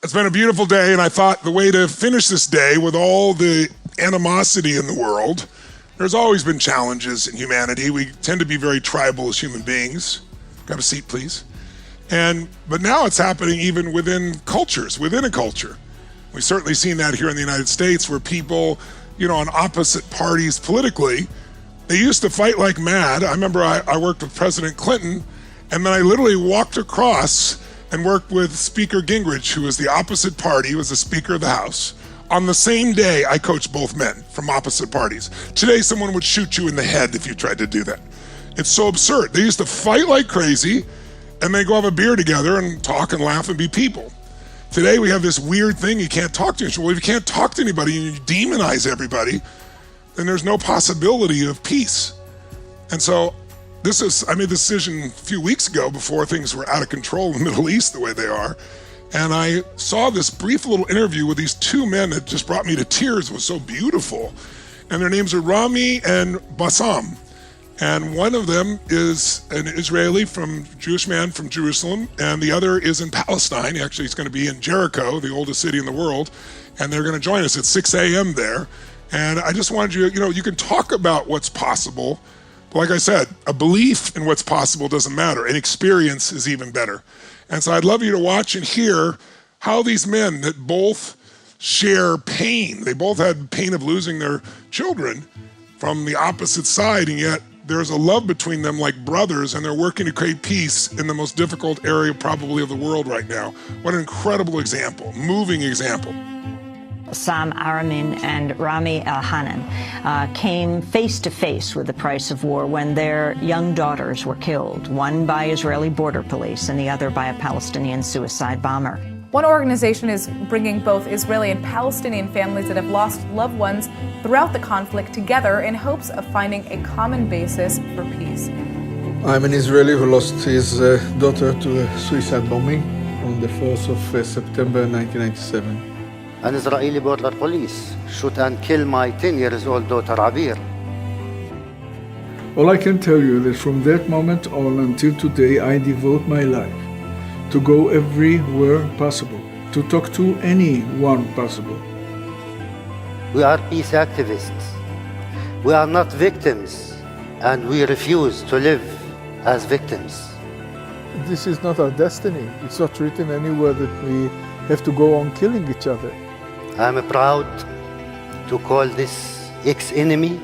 It's been a beautiful day, and I thought the way to finish this day with all the animosity in the world, there's always been challenges in humanity. We tend to be very tribal as human beings. Grab a seat, please. But now it's happening even within cultures, within a culture. We've certainly seen that here in the United States where people, on opposite parties politically, they used to fight like mad. I remember I worked with President Clinton, and then I literally walked across and worked with Speaker Gingrich, who was the opposite party, was the Speaker of the House. On the same day, I coached both men from opposite parties. Today, someone would shoot you in the head if you tried to do that. It's so absurd. They used to fight like crazy, and they go have a beer together and talk and laugh and be people. Today, we have this weird thing, you can't talk to each other. Well, if you can't talk to anybody and you demonize everybody, then there's no possibility of peace. And so I made the decision a few weeks ago before things were out of control in the Middle East the way they are. And I saw this brief little interview with these two men that just brought me to tears. It was so beautiful. And their names are Rami and Bassam. And one of them is an Israeli Jewish man from Jerusalem, and the other is in Palestine. Actually, he's going to be in Jericho, the oldest city in the world, and they're going to join us at 6 a.m. there. And I just wanted you can talk about what's possible, but like I said, a belief in what's possible doesn't matter. An experience is even better. And so I'd love you to watch and hear how these men that both share pain, they both had pain of losing their children from the opposite side, and yet there's a love between them like brothers, and they're working to create peace in the most difficult area probably of the world right now. What an incredible example, moving example. Sam Aramin and Rami Elhanan came face to face with the price of war when their young daughters were killed, one by Israeli border police and the other by a Palestinian suicide bomber. One organization is bringing both Israeli and Palestinian families that have lost loved ones throughout the conflict together in hopes of finding a common basis for peace. I'm an Israeli who lost his daughter to a suicide bombing on the 1st of September 1997. An Israeli border police shoot and kill my 10-year-old daughter Abir. All I can tell you is that from that moment on until today, I devote my life to go everywhere possible, to talk to anyone possible. We are peace activists. We are not victims, and we refuse to live as victims. This is not our destiny. It's not written anywhere that we have to go on killing each other. I'm proud to call this ex-enemy,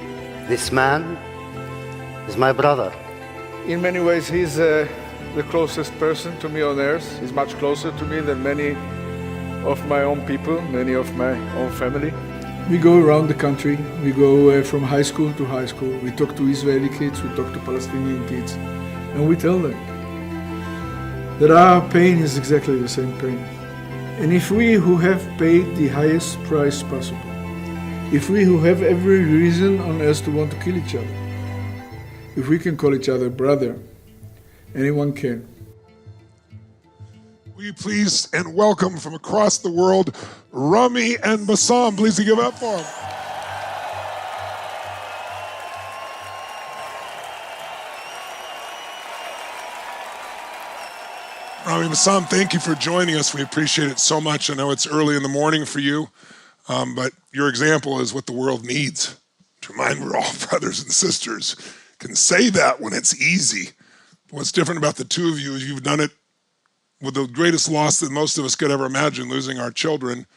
this man, is my brother. In many ways, he's the closest person to me on earth. He's much closer to me than many of my own people, many of my own family. We go around the country. We go from high school to high school. We talk to Israeli kids, we talk to Palestinian kids, and we tell them that our pain is exactly the same pain. And if we who have paid the highest price possible, if we who have every reason on earth to want to kill each other, if we can call each other brother, anyone can. Will you please and welcome from across the world, Rami and Bassam. Please give up for them. Rami, Bassam, thank you for joining us. We appreciate it so much. I know it's early in the morning for you, but your example is what the world needs. To remind we're all brothers and sisters. Can say that when it's easy. What's different about the two of you is you've done it with the greatest loss that most of us could ever imagine, losing our children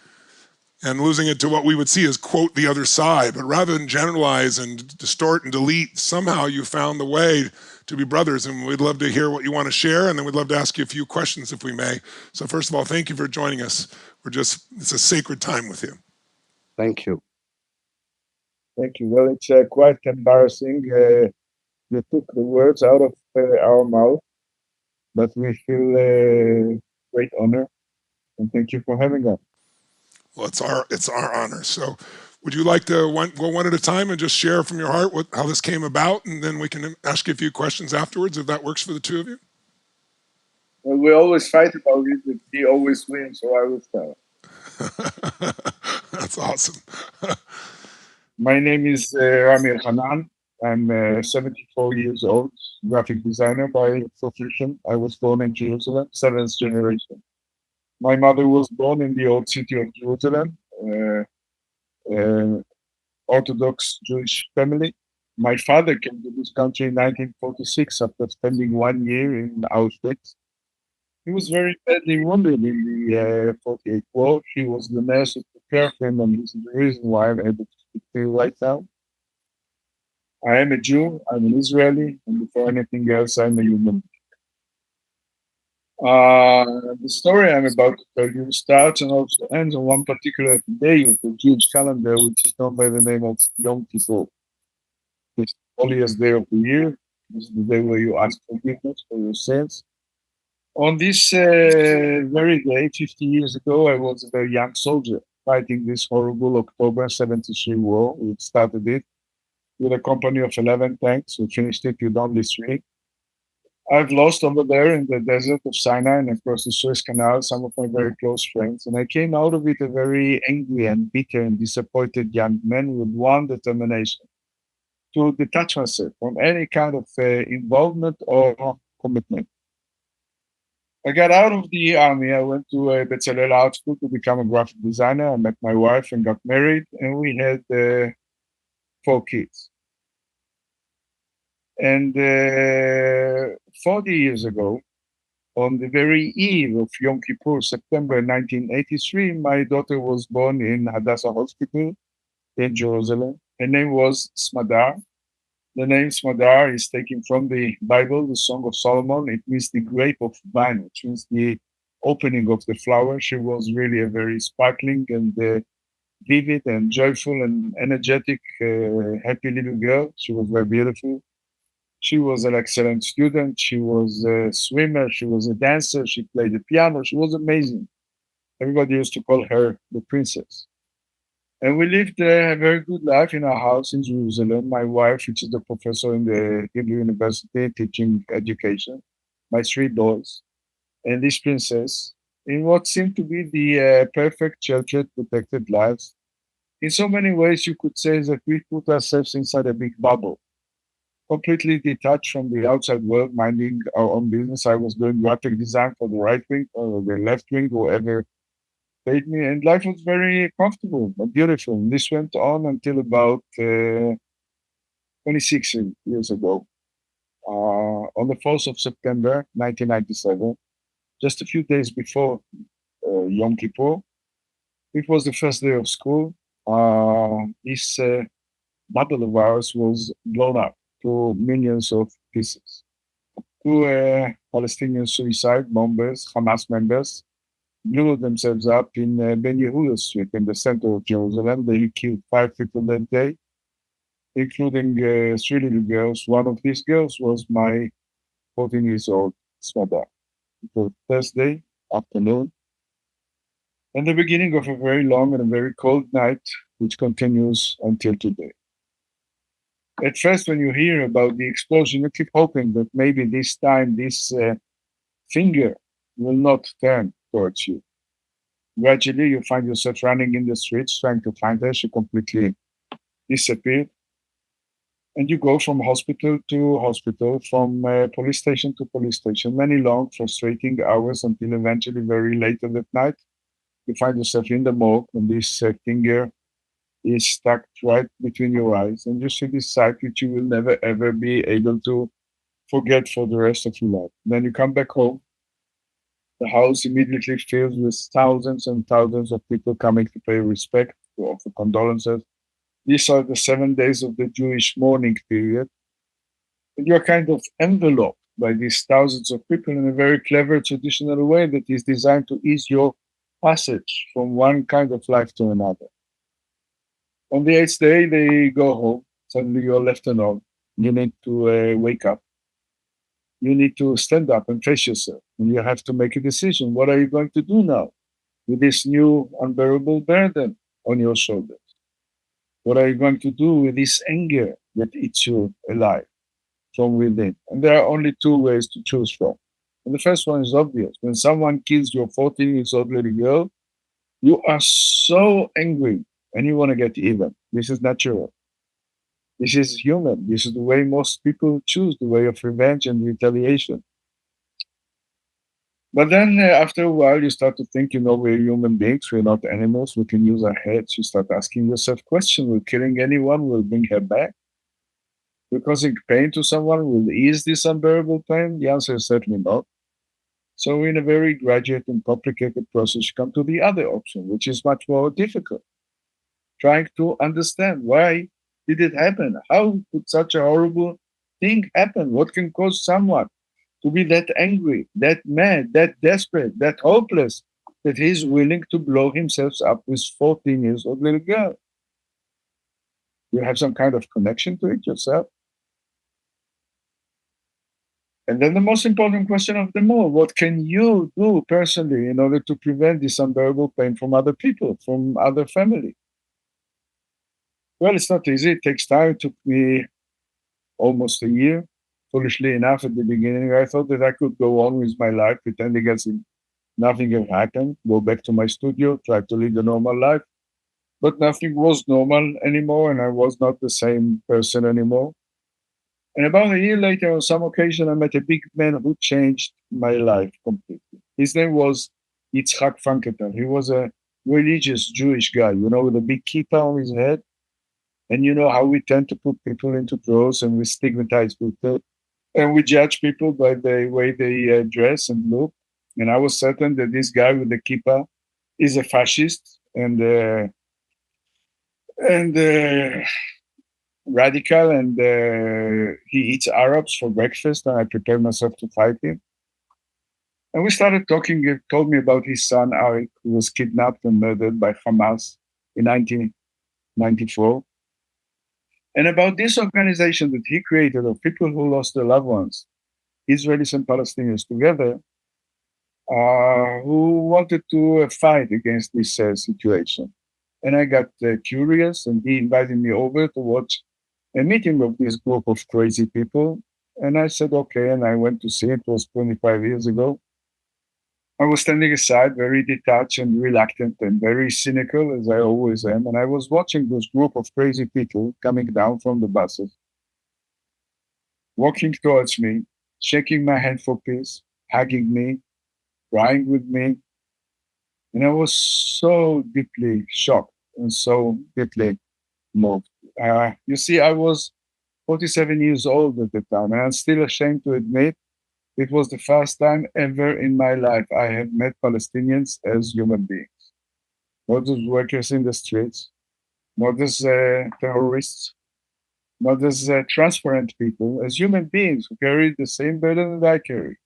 and losing it to what we would see as, quote, the other side. But rather than generalize and distort and delete, somehow you found the way to be brothers, and we'd love to hear what you want to share, and then we'd love to ask you a few questions if we may. So first of all, thank you for joining us. It's a sacred time with you. Thank you. Thank you. Well, it's quite embarrassing. You took the words out of our mouth, but we feel great honor, and thank you for having us. Well, it's our honor. So would you like to go one at a time and just share from your heart how this came about, and then we can ask you a few questions afterwards if that works for the two of you? Well, we always fight about it, but he always wins, so I will start. That's awesome. My name is Rami Elhanan. I'm 74 years old, graphic designer by profession. I was born in Jerusalem, 7th generation. My mother was born in the old city of Jerusalem, uh, Orthodox Jewish family. My father came to this country in 1946 after spending 1 year in Auschwitz. He was very badly wounded in the 48 war. He was the nurse who took care of him, and this is the reason why I'm able to speak to you right now. I am a Jew, I'm an Israeli, and before anything else, I'm a human. The story I'm about to tell you starts and also ends on one particular day of the Jewish calendar, which is known by the name of Yom Kippur. It's the holiest day of the year. This is the day where you ask forgiveness for your sins. On this very day, 50 years ago, I was a very young soldier fighting this horrible October 73 war. We started it with a company of 11 tanks. We finished it with only 3. I've lost over there in the desert of Sinai and across the Suez Canal some of my very close friends. And I came out of it a very angry and bitter and disappointed young man with one determination to detach myself from any kind of involvement or commitment. I got out of the army. I went to a bestselling art school to become a graphic designer. I met my wife and got married, and we had 4 kids. And 40 years ago, on the very eve of Yom Kippur, September 1983, my daughter was born in Hadassah Hospital in Jerusalem. Her name was Smadar. The name Smadar is taken from the Bible, the Song of Solomon. It means the grape of vine, which means the opening of the flower. She was really a very sparkling and vivid and joyful and energetic, happy little girl. She was very beautiful. She was an excellent student. She was a swimmer. She was a dancer. She played the piano. She was amazing. Everybody used to call her the princess. And we lived a very good life in our house in Jerusalem. My wife, which is a professor in the Hebrew University, teaching education. My 3 boys, and this princess, in what seemed to be the perfect sheltered, protected lives. In so many ways, you could say that we put ourselves inside a big bubble, completely detached from the outside world, minding our own business. I was doing graphic design for the right wing or the left wing, whoever paid me, and life was very comfortable and beautiful. And this went on until about 26 years ago. On the 4th of September 1997, just a few days before Yom Kippur, it was the first day of school. This bubble of ours was blown up to millions of pieces. 2 Palestinian suicide bombers, Hamas members, blew themselves up in Ben Yehuda Street in the center of Jerusalem. They killed 5 people that day, including 3 little girls. One of these girls was my 14 years old Smada. It was Thursday afternoon, and the beginning of a very long and a very cold night, which continues until today. At first, when you hear about the explosion, you keep hoping that maybe this time this finger will not turn towards you. Gradually, you find yourself running in the streets trying to find her. She completely disappeared. And you go from hospital to hospital, from police station to police station, many long, frustrating hours until eventually very late at night, you find yourself in the morgue and this finger is stuck right between your eyes. And you see this sight which you will never ever be able to forget for the rest of your life. Then you come back home. The house immediately fills with thousands and thousands of people coming to pay respect, to offer condolences. These are the 7 days of the Jewish mourning period. And you're kind of enveloped by these thousands of people in a very clever traditional way that is designed to ease your passage from one kind of life to another. On the 8th day, they go home. Suddenly you're left alone. You need to wake up. You need to stand up and face yourself. And you have to make a decision. What are you going to do now with this new unbearable burden on your shoulders? What are you going to do with this anger that eats you alive from within? And there are only 2 ways to choose from. And the first one is obvious. When someone kills your 14-year-old little girl, you are so angry and you want to get even. This is natural. This is human. This is the way most people choose, the way of revenge and retaliation. But then after a while, you start to think, we're human beings, we're not animals, we can use our heads. You start asking yourself questions. Will killing anyone will bring her back? Will causing pain to someone will ease this unbearable pain? The answer is certainly not. So, in a very graduate and complicated process, you come to the other option, which is much more difficult. Trying to understand why did it happen? How could such a horrible thing happen? What can cause someone to be that angry, that mad, that desperate, that hopeless, that he's willing to blow himself up with 14 years old little girl? You have some kind of connection to it yourself? And then the most important question of them all, what can you do personally in order to prevent this unbearable pain from other people, from other family? Well, it's not easy. It takes time. It took me almost a year. Foolishly enough, at the beginning, I thought that I could go on with my life, pretending as if nothing had happened, go back to my studio, try to lead a normal life. But nothing was normal anymore, and I was not the same person anymore. And about a year later, on some occasion, I met a big man who changed my life completely. His name was Yitzhak Franketer. He was a religious Jewish guy, with a big kippah on his head. And you know how we tend to put people into drawers and we stigmatize people and we judge people by the way they dress and look. And I was certain that this guy with the kippah is a fascist and radical, and he eats Arabs for breakfast. And I prepared myself to fight him. And we started talking. He told me about his son Arik, who was kidnapped and murdered by Hamas in 1994. And about this organization that he created of people who lost their loved ones, Israelis and Palestinians together, who wanted to fight against this situation. And I got curious, and he invited me over to watch a meeting of this group of crazy people. And I said, okay, and I went to see it. It was 25 years ago. I was standing aside, very detached and reluctant and very cynical, as I always am. And I was watching this group of crazy people coming down from the buses, walking towards me, shaking my hand for peace, hugging me, crying with me. And I was so deeply shocked and so deeply moved. You see, I was 47 years old at the time, and I'm still ashamed to admit it was the first time ever in my life I have met Palestinians as human beings, not as workers in the streets, not as terrorists, not as transparent people, as human beings who carry the same burden that I carry,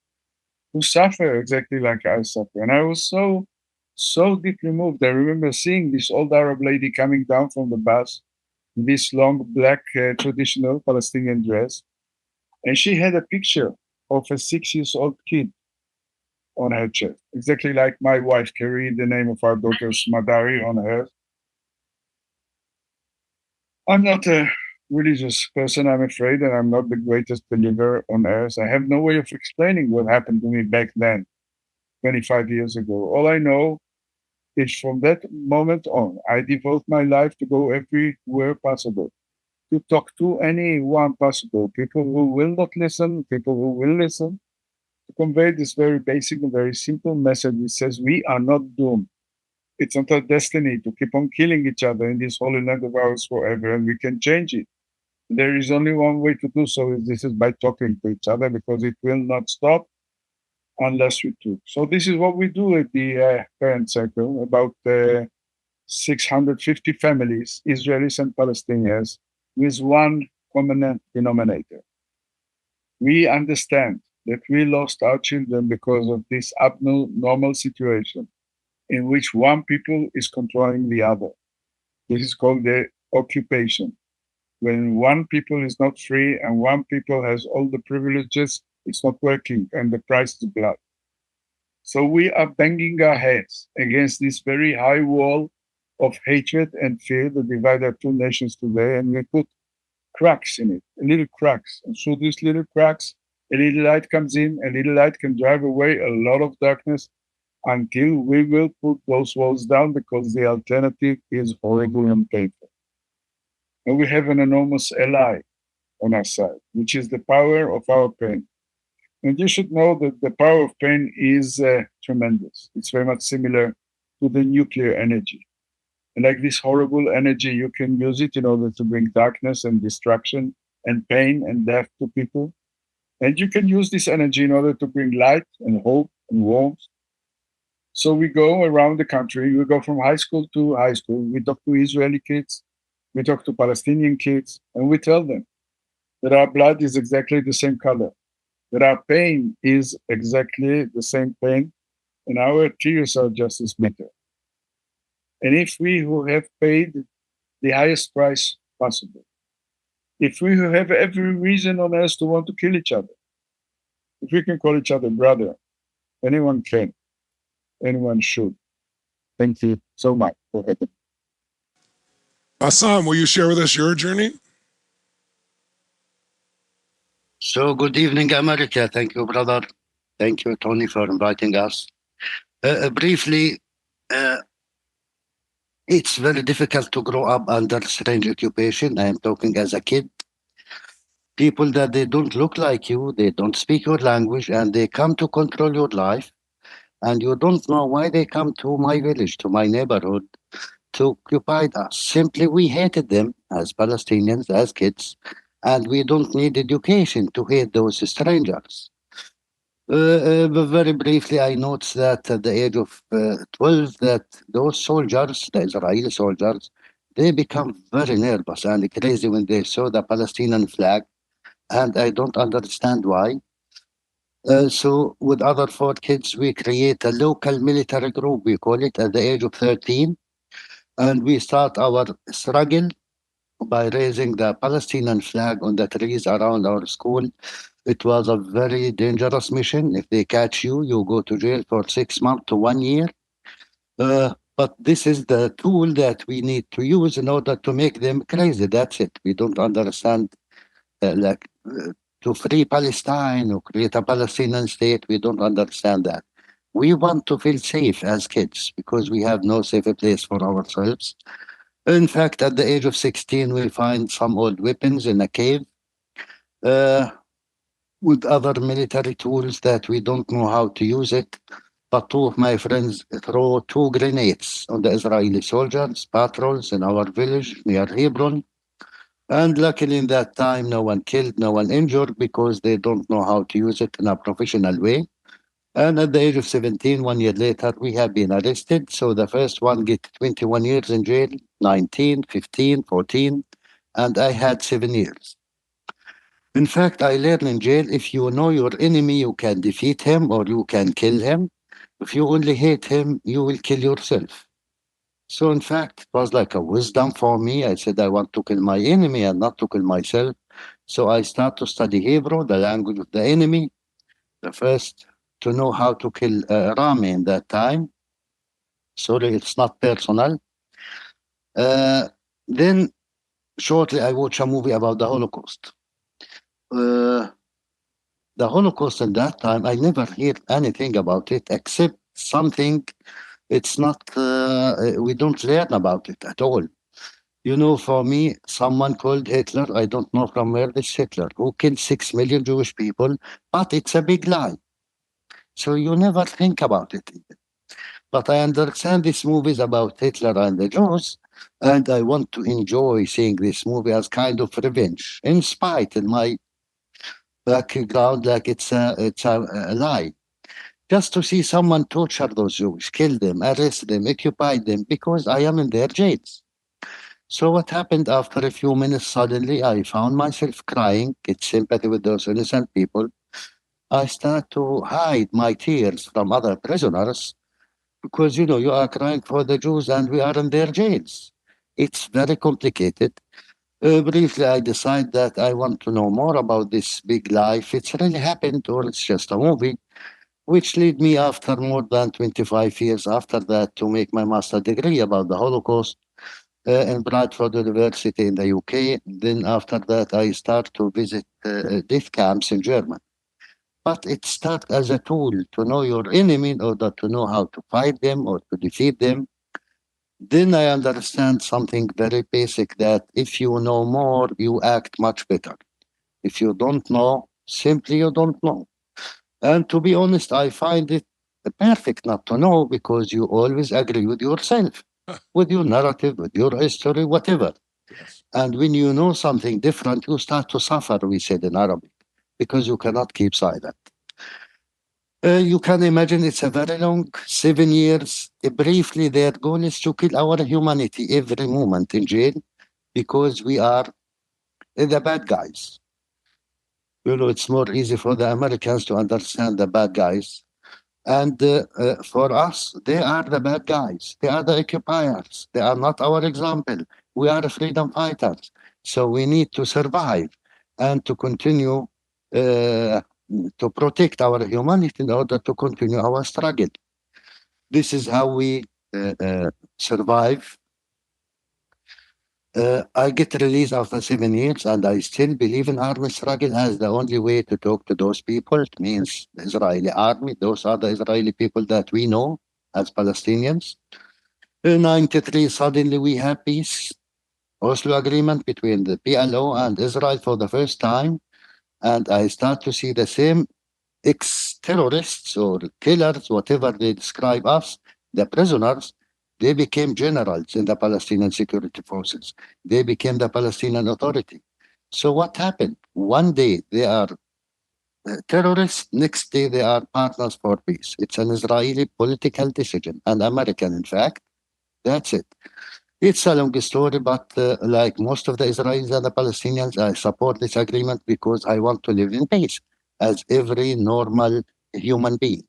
who suffer exactly like I suffer. And I was so deeply moved. I remember seeing this old Arab lady coming down from the bus in this long black traditional Palestinian dress, and she had a picture of a 6 years old kid on her chest, exactly like my wife carried the name of our daughter Smadari on her. I'm not a religious person, I'm afraid, and I'm not the greatest believer on earth. I have no way of explaining what happened to me back then, 25 years ago. All I know is from that moment on, I devote my life to go everywhere possible, to talk to anyone possible, people who will not listen, people who will listen, to convey this very basic and very simple message which says we are not doomed. It's not our destiny to keep on killing each other in this holy land of ours forever, and we can change it. There is only one way to do so. This is by talking to each other, because it will not stop unless we talk. So this is what we do at the Parent Circle. About 650 families, Israelis and Palestinians, with one common denominator. We understand that we lost our children because of this abnormal situation in which one people is controlling the other. This is called the occupation. When one people is not free and one people has all the privileges, it's not working, and the price is blood. So we are banging our heads against this very high wall of hatred and fear that divide our two nations today, and we put cracks in it, little cracks. And through these little cracks, a little light comes in, a little light can drive away a lot of darkness until we will put those walls down, because the alternative is horrible and painful. And we have an enormous ally on our side, which is the power of our pain. And you should know that the power of pain is tremendous. It's very much similar to the nuclear energy. And like this horrible energy, you can use it in order to bring darkness and destruction and pain and death to people. And you can use this energy in order to bring light and hope and warmth. So we go around the country. We go from high school to high school. We talk to Israeli kids. We talk to Palestinian kids. And we tell them that our blood is exactly the same color, that our pain is exactly the same pain, and our tears are just as bitter. And if we who have paid the highest price possible, if we who have every reason on earth to want to kill each other, if we can call each other brother, anyone can, anyone should. Thank you so much for having me. Bassam, will you share with us your journey? So, good evening, America. Thank you, brother. Thank you, Tony, for inviting us. Briefly, it's very difficult to grow up under strange occupation. I am talking as a kid. People that they don't look like you, they don't speak your language, and they come to control your life. And you don't know why they come to my village, to my neighborhood, to occupy us. Simply, we hated them as Palestinians, as kids, and we don't need education to hate those strangers. But very briefly, I noticed that at the age of 12, that those soldiers, the Israeli soldiers, they become very nervous and crazy when they saw the Palestinian flag, and I don't understand why. So with other four kids, we create a local military group, we call it, at the age of 13, and we start our struggle by raising the Palestinian flag on the trees around our school. It was a very dangerous mission. If they catch you, you go to jail for 6 months to 1 year. But this is the tool that we need to use in order to make them crazy. That's it. We don't understand, to free Palestine or create a Palestinian state. We don't understand that. We want to feel safe as kids because we have no safe place for ourselves. In fact, at the age of 16, we find some old weapons in a cave. With other military tools that we don't know how to use it. But two of my friends throw 2 grenades on the Israeli soldiers, patrols in our village near Hebron. And luckily in that time, no one killed, no one injured because they don't know how to use it in a professional way. And at the age of 17, 1 year later, we have been arrested. So the first one get 21 years in jail, 19, 15, 14, and I had 7 years. In fact, I learned in jail, if you know your enemy, you can defeat him or you can kill him. If you only hate him, you will kill yourself. So in fact, it was like a wisdom for me. I said, I want to kill my enemy and not to kill myself. So I start to study Hebrew, the language of the enemy. The first to know how to kill Rami in that time. Sorry, it's not personal. Then shortly I watch a movie about the Holocaust. The Holocaust at that time, I never heard anything about it except something. It's not, we don't learn about it at all. You know, for me, someone called Hitler, I don't know from where this Hitler, who killed 6 million Jewish people, but it's a big lie. So you never think about it. But I understand this movie is about Hitler and the Jews, and I want to enjoy seeing this movie as kind of revenge, in spite in my background, like it's a lie. Just to see someone torture those Jews, kill them, arrest them, occupy them, because I am in their jails. So what happened after a few minutes, suddenly I found myself crying, get sympathy with those innocent people. I start to hide my tears from other prisoners because, you know, you are crying for the Jews and we are in their jails. It's very complicated. Briefly, I decide that I want to know more about this big life. It's really happened or it's just a movie, which led me after more than 25 years after that to make my master degree about the Holocaust in Bradford University in the UK. Then after that, I start to visit death camps in Germany. But it starts as a tool to know your enemy in order to know how to fight them or to defeat them. Then I understand something very basic that if you know more, you act much better. If you don't know, simply you don't know. And to be honest, I find it perfect not to know because you always agree with yourself, with your narrative, with your history, whatever. Yes. And when you know something different, you start to suffer, we said in Arabic, because you cannot keep silent. You can imagine it's a very long 7 years. Briefly, their goal is to kill our humanity every moment in jail because we are the bad guys. You know, it's more easy for the Americans to understand the bad guys. And for us, they are the bad guys. They are the occupiers. They are not our example. We are freedom fighters. So we need to survive and to continue to protect our humanity in order to continue our struggle. This is how we survive. I get released after 7 years, and I still believe in army struggle as the only way to talk to those people. It means the Israeli army. Those are the Israeli people that we know as Palestinians. In 93, suddenly we have peace. Oslo agreement between the PLO and Israel for the first time. And I start to see the same ex-terrorists or killers, whatever they describe us, the prisoners, they became generals in the Palestinian security forces. They became the Palestinian Authority. So what happened? One day they are terrorists, next day they are partners for peace. It's an Israeli political decision, and American, in fact. That's it. It's a long story, but like most of the Israelis and the Palestinians, I support this agreement because I want to live in peace as every normal human being.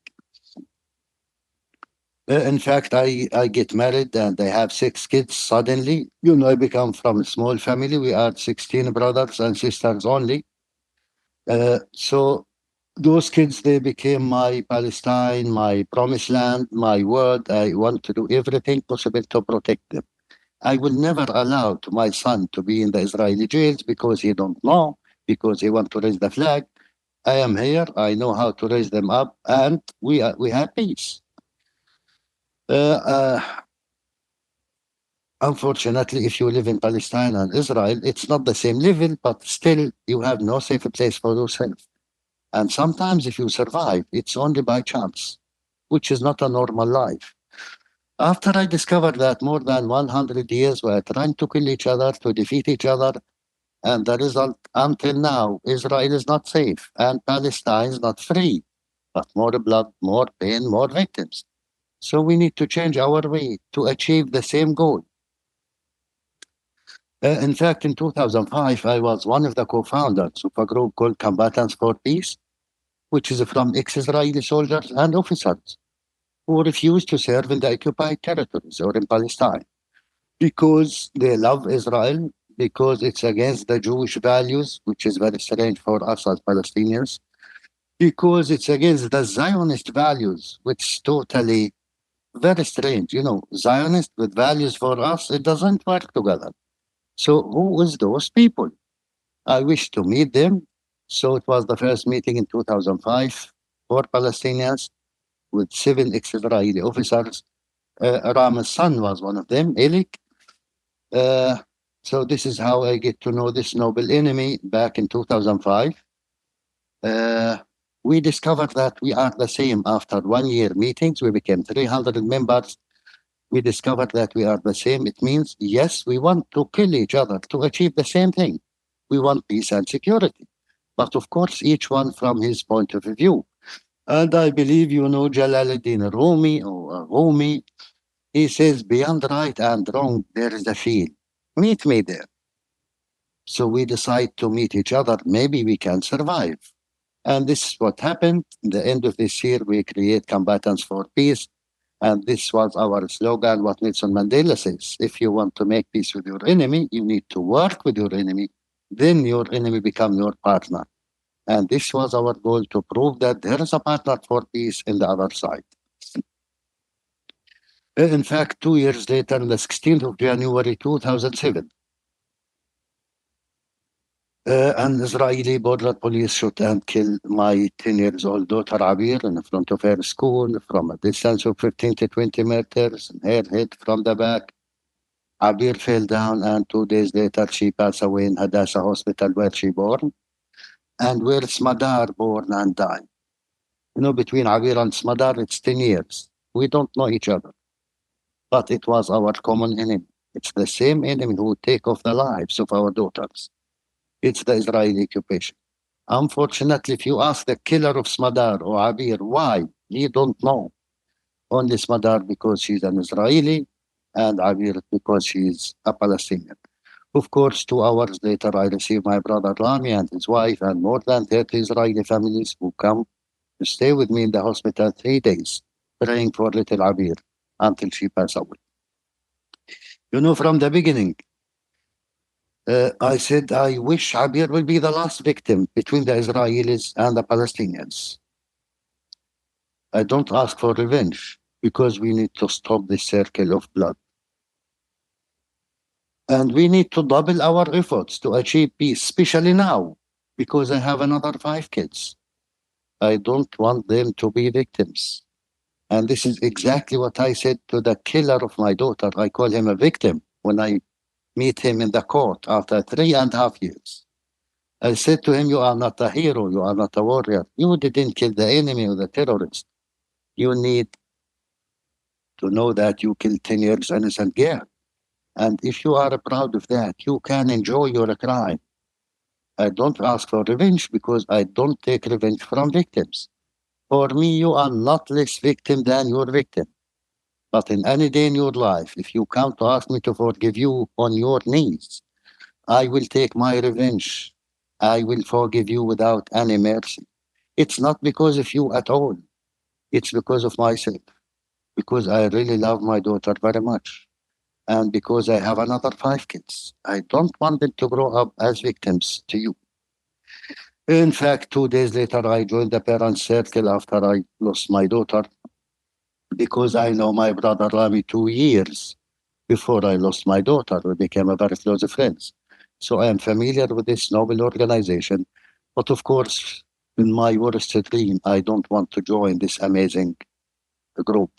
In fact, I get married and I have 6 kids suddenly. You know, I become from a small family. We are 16 brothers and sisters only. So those kids, they became my Palestine, my promised land, my world. I want to do everything possible to protect them. I will never allow to my son to be in the Israeli jails because he don't know, because he want to raise the flag. I am here. I know how to raise them up, and we have peace. Uh, uh, Unfortunately, if you live in Palestine and Israel, it's not the same level, but still you have no safe place for yourself. And sometimes, if you survive, it's only by chance, which is not a normal life. After I discovered that more than 100 years were trying to kill each other, to defeat each other, and the result, until now, Israel is not safe and Palestine is not free, but more blood, more pain, more victims. So we need to change our way to achieve the same goal. In fact, in 2005, I was one of the co-founders of a group called Combatants for Peace, which is from ex-Israeli soldiers and officers who refused to serve in the occupied territories or in Palestine because they love Israel, because it's against the Jewish values, which is very strange for us as Palestinians, because it's against the Zionist values, which is totally very strange. You know, Zionist with values for us, it doesn't work together. So who is those people? I wish to meet them. So it was the first meeting in 2005 for Palestinians with 7 ex-Israeli officers. Rama's son was one of them, Elik. Uh, so this is how I get to know this noble enemy back in 2005. Uh, we discovered that we are the same. After 1 year meetings, we became 300 members. We discovered that we are the same. It means, yes, we want to kill each other to achieve the same thing. We want peace and security. But of course, each one from his point of view. And I believe you know Jalaluddin Rumi or Rumi. He says, beyond right and wrong, there is a field. Meet me there. So we decide to meet each other. Maybe we can survive. And this is what happened. In the end of this year, we create Combatants for Peace. And this was our slogan, what Nelson Mandela says. If you want to make peace with your enemy, you need to work with your enemy. Then your enemy become your partner. And this was our goal to prove that there is a partner for peace in the other side. In fact, 2 years later, on the 16th of January 2007, an Israeli border police shot and killed my 10 years old daughter Abir in front of her school from a distance of 15 to 20 meters, and her hit from the back. Abir fell down, and 2 days later, she passed away in Hadassah Hospital where she born, and where Smadar born and died. You know, between Abir and Smadar, it's 10 years. We don't know each other, but it was our common enemy. It's the same enemy who take off the lives of our daughters. It's the Israeli occupation. Unfortunately, if you ask the killer of Smadar or Abir why, he don't know. Only Smadar because she's an Israeli, and Abir because she's a Palestinian. Of course, 2 hours later, I received my brother Rami and his wife and more than 30 Israeli families who come to stay with me in the hospital 3 days, praying for little Abir until she passed away. You know, from the beginning, I said, I wish Abir will be the last victim between the Israelis and the Palestinians. I don't ask for revenge because we need to stop this circle of blood. And we need to double our efforts to achieve peace, especially now, because I have another 5 kids. I don't want them to be victims. And this is exactly what I said to the killer of my daughter. I call him a victim when I meet him in the court after 3.5 years. I said to him, you are not a hero, you are not a warrior. You didn't kill the enemy or the terrorist. You need to know that you killed 10 years innocent girl. And if you are proud of that, you can enjoy your crime. I don't ask for revenge because I don't take revenge from victims. For me, you are not less victim than your victim. But in any day in your life, if you come to ask me to forgive you on your knees, I will take my revenge. I will forgive you without any mercy. It's not because of you at all. It's because of myself. Because I really love my daughter very much. And because I have another 5 kids. I don't want them to grow up as victims to you. In fact, 2 days later, I joined the parents' circle after I lost my daughter because I know my brother Rami 2 years before I lost my daughter. We became a very close friends. So I am familiar with this noble organization. But of course, in my worst dream, I don't want to join this amazing group.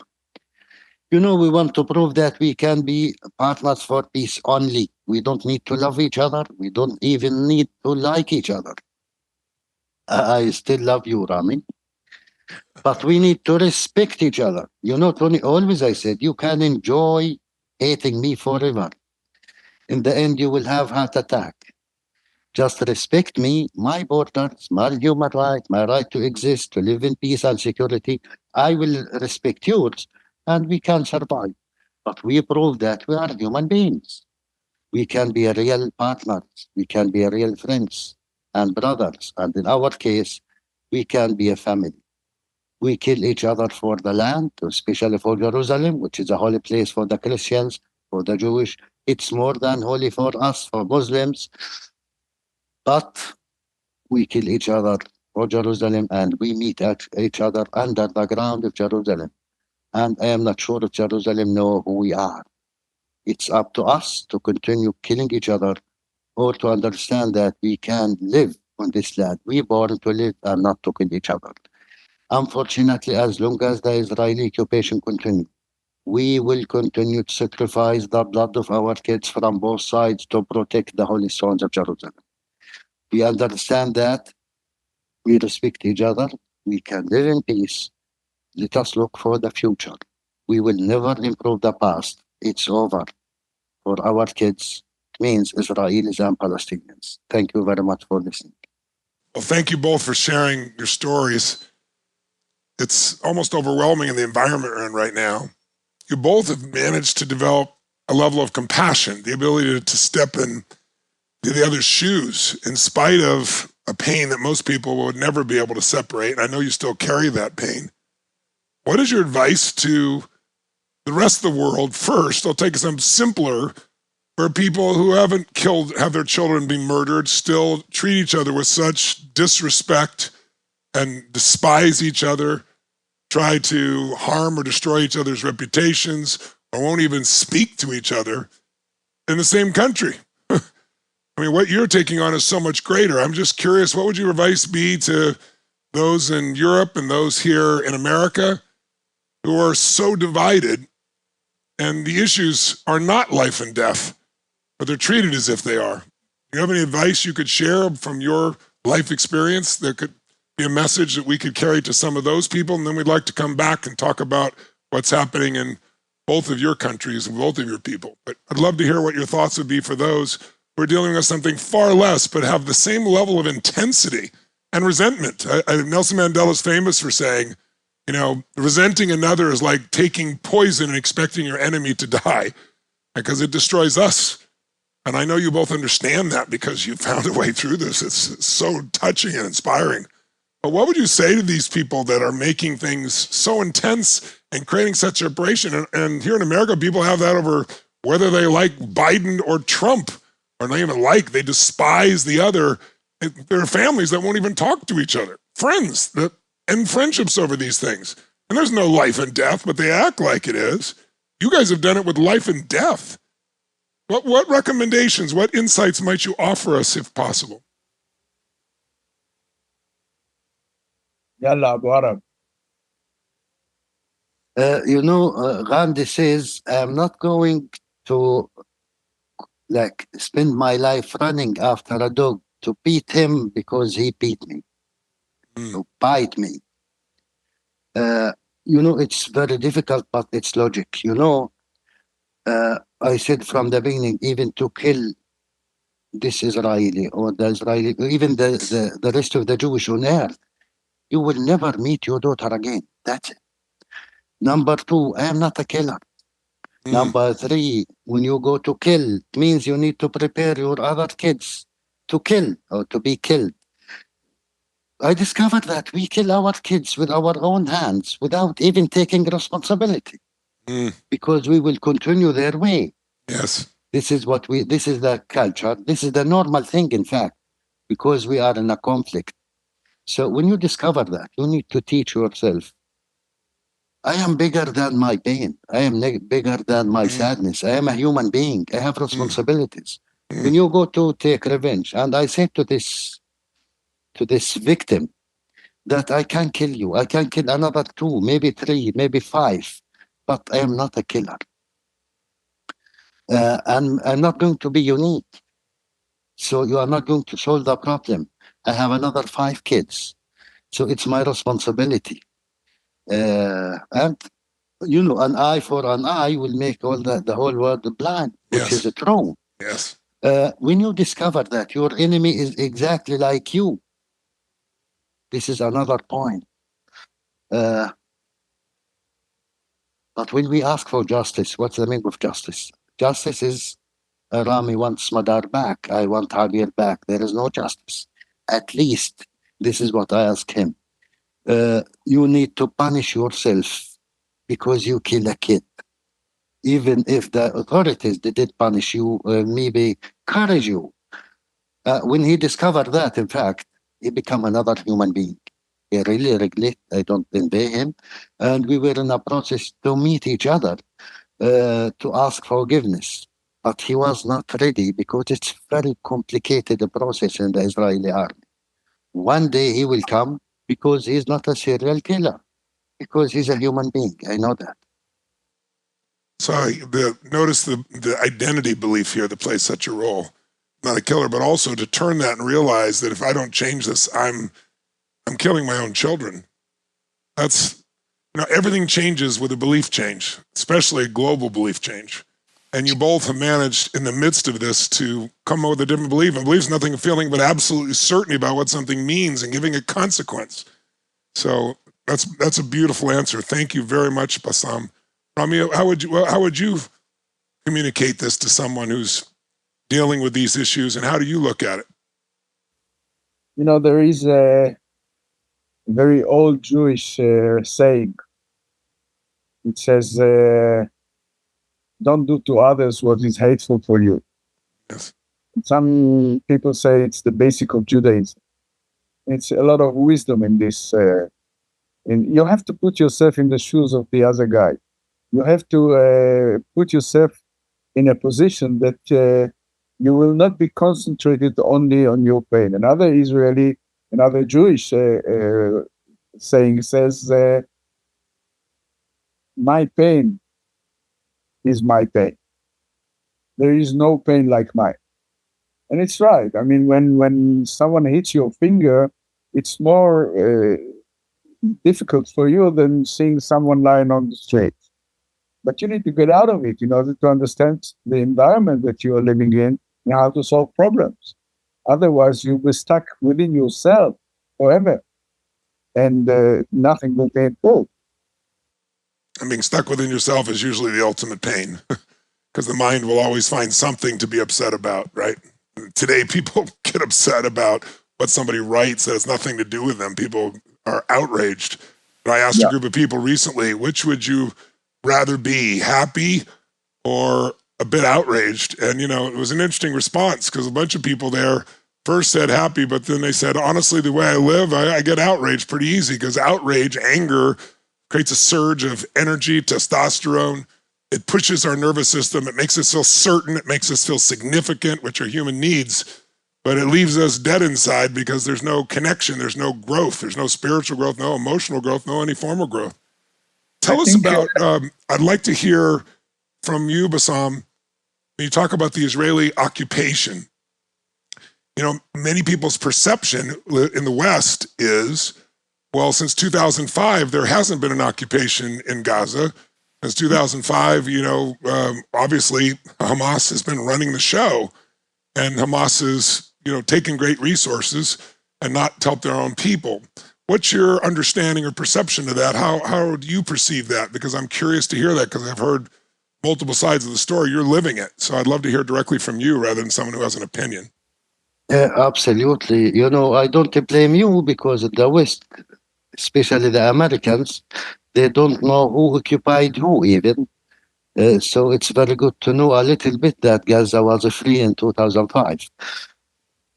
You know, we want to prove that we can be partners for peace only. We don't need to love each other. We don't even need to like each other. I still love you, Rami. But we need to respect each other. You know, Tony, always I said, you can enjoy hating me forever. In the end, you will have heart attack. Just respect me, my borders, my human right, my right to exist, to live in peace and security. I will respect yours, and we can survive. But we prove that we are human beings. We can be real partners. We can be real friends and brothers. And in our case, we can be a family. We kill each other for the land, especially for Jerusalem, which is a holy place for the Christians, for the Jewish. It's more than holy for us, for Muslims. But we kill each other for Jerusalem and we meet each other under the ground of Jerusalem. And I am not sure if Jerusalem know who we are. It's up to us to continue killing each other or to understand that we can live on this land. We born to live and not to kill each other. Unfortunately, as long as the Israeli occupation continues, we will continue to sacrifice the blood of our kids from both sides to protect the holy stones of Jerusalem. We understand that. We respect each other. We can live in peace. Let us look for the future. We will never improve the past. It's over. For our kids, means Israelis and Palestinians. Thank you very much for listening. Well, thank you both for sharing your stories. It's almost overwhelming in the environment we're in right now. You both have managed to develop a level of compassion, the ability to step in the other's shoes in spite of a pain that most people would never be able to separate. And I know you still carry that pain. What is your advice to the rest of the world? First, I'll take some simpler, where people who haven't have their children be murdered still treat each other with such disrespect and despise each other, try to harm or destroy each other's reputations, or won't even speak to each other in the same country. I mean, what you're taking on is so much greater. I'm just curious, what would your advice be to those in Europe and those here in America who are so divided and the issues are not life and death, but they're treated as if they are? Do you have any advice you could share from your life experience that could be a message that we could carry to some of those people, and then we'd like to come back and talk about what's happening in both of your countries and both of your people. But I'd love to hear what your thoughts would be for those who are dealing with something far less, but have the same level of intensity and resentment. Nelson Mandela is famous for saying, you know, resenting another is like taking poison and expecting your enemy to die, because it destroys us. And I know you both understand that because you found a way through this. It's so touching and inspiring. But what would you say to these people that are making things so intense and creating such separation? And here in America, people have that over whether they like Biden or Trump, or not even like, they despise the other. There are families that won't even talk to each other, friends that end friendships over these things. And there's no life and death, but they act like it is. You guys have done it with life and death. What recommendations, what insights might you offer us if possible? Yalla, Abu Arab. Gandhi says, I'm not going to spend my life running after a dog to beat him because he beat me, to bite me. It's very difficult, but it's logic. I said from the beginning, even to kill this Israeli or the Israeli, even the rest of the Jewish on earth, you will never meet your daughter again. That's it. Number two, I am not a killer. Number three, when you go to kill, it means you need to prepare your other kids to kill or to be killed. I discovered that we kill our kids with our own hands without even taking responsibility because we will continue their way. Yes. This is the culture. This is the normal thing, in fact, because we are in a conflict. So when you discover that, you need to teach yourself, I am bigger than my pain. I am bigger than my sadness. I am a human being. I have responsibilities. When you go to take revenge, and I said to this victim that I can kill you. I can kill another 2, maybe 3, maybe 5, but I am not a killer. I'm not going to be unique. So you are not going to solve the problem. I have another 5 kids. So it's my responsibility. And an eye for an eye will make the whole world blind, which is true. Yes. When you discover that your enemy is exactly like you, this is another point. But when we ask for justice, what's the meaning of justice? Justice is Rami wants Madar back. I want Javier back. There is no justice. At least this is what I ask him. You need to punish yourself because you kill a kid. Even if the authorities did punish you, maybe encourage you. When he discovered that, in fact, he became another human being. He really regret. I don't envy him. And we were in a process to meet each other to ask forgiveness. But he was not ready because it's very complicated process in the Israeli army. One day he will come because he's not a serial killer, because he's a human being. I know that. So notice the identity belief here that plays such a role. Not a killer, but also to turn that and realize that if I don't change this, I'm killing my own children. That's, everything changes with a belief change, especially a global belief change. And you both have managed in the midst of this to come up with a different belief. And belief is nothing but feeling, but absolutely certainty about what something means and giving it consequence. So that's a beautiful answer. Thank you very much, Bassam. Rami, how would you communicate this to someone who's dealing with these issues, and how do you look at it? There is a very old Jewish saying. It says, don't do to others what is hateful for you. Yes. Some people say it's the basic of Judaism. It's a lot of wisdom in this. And you have to put yourself in the shoes of the other guy. You have to put yourself in a position that you will not be concentrated only on your pain. Another Jewish saying says, my pain is my pain. There is no pain like mine. And it's right. I mean, when someone hits your finger, it's more difficult for you than seeing someone lying on the street. But you need to get out of it in order to understand the environment that you are living in and how to solve problems. Otherwise, you'll be stuck within yourself forever, and nothing will be improved. And being stuck within yourself is usually the ultimate pain because the mind will always find something to be upset about, right? Today, people get upset about what somebody writes that has nothing to do with them. People are outraged. But I asked a group of people recently, which would you rather be, happy or a bit outraged? And, you know, it was an interesting response because a bunch of people there first said happy, but then they said, honestly, the way I live, I get outraged pretty easy because outrage, anger, creates a surge of energy, testosterone. It pushes our nervous system. It makes us feel certain. It makes us feel significant, which are human needs. But it leaves us dead inside because there's no connection. There's no growth. There's no spiritual growth, no emotional growth, no any form of growth. Tell us about, I'd like to hear from you, Bassam, when you talk about the Israeli occupation. You know, many people's perception in the West is, well, since 2005, there hasn't been an occupation in Gaza. Since 2005, you know, obviously Hamas has been running the show, and Hamas is, you know, taking great resources and not help their own people. What's your understanding or perception of that? How do you perceive that? Because I'm curious to hear that because I've heard multiple sides of the story. You're living it. So I'd love to hear directly from you rather than someone who has an opinion. Absolutely. You know, I don't blame you because the West, especially the Americans, they don't know who occupied who even. So it's very good to know a little bit that Gaza was free in 2005.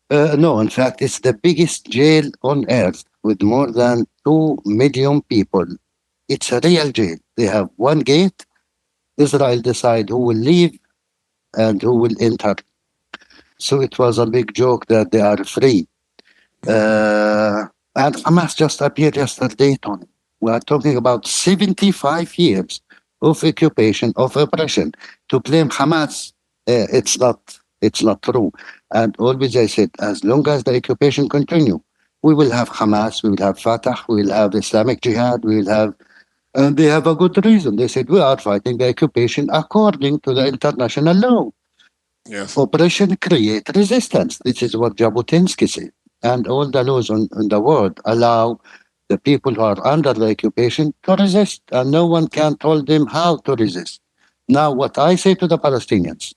No, in fact, it's the biggest jail on earth with more than 2 million people. It's a real jail. They have one gate. Israel decide who will leave and who will enter. So it was a big joke that they are free. And Hamas just appeared yesterday, Tony. We are talking about 75 years of occupation, of oppression. To blame Hamas, it's not true. And always I said, as long as the occupation continue, we will have Hamas, we will have Fatah, we will have Islamic Jihad, we will have, and they have a good reason. They said, we are fighting the occupation according to the international law. Yes. Oppression create resistance. This is what Jabotinsky said. And all the laws in the world allow the people who are under the occupation to resist, and no one can tell them how to resist. Now, what I say to the Palestinians,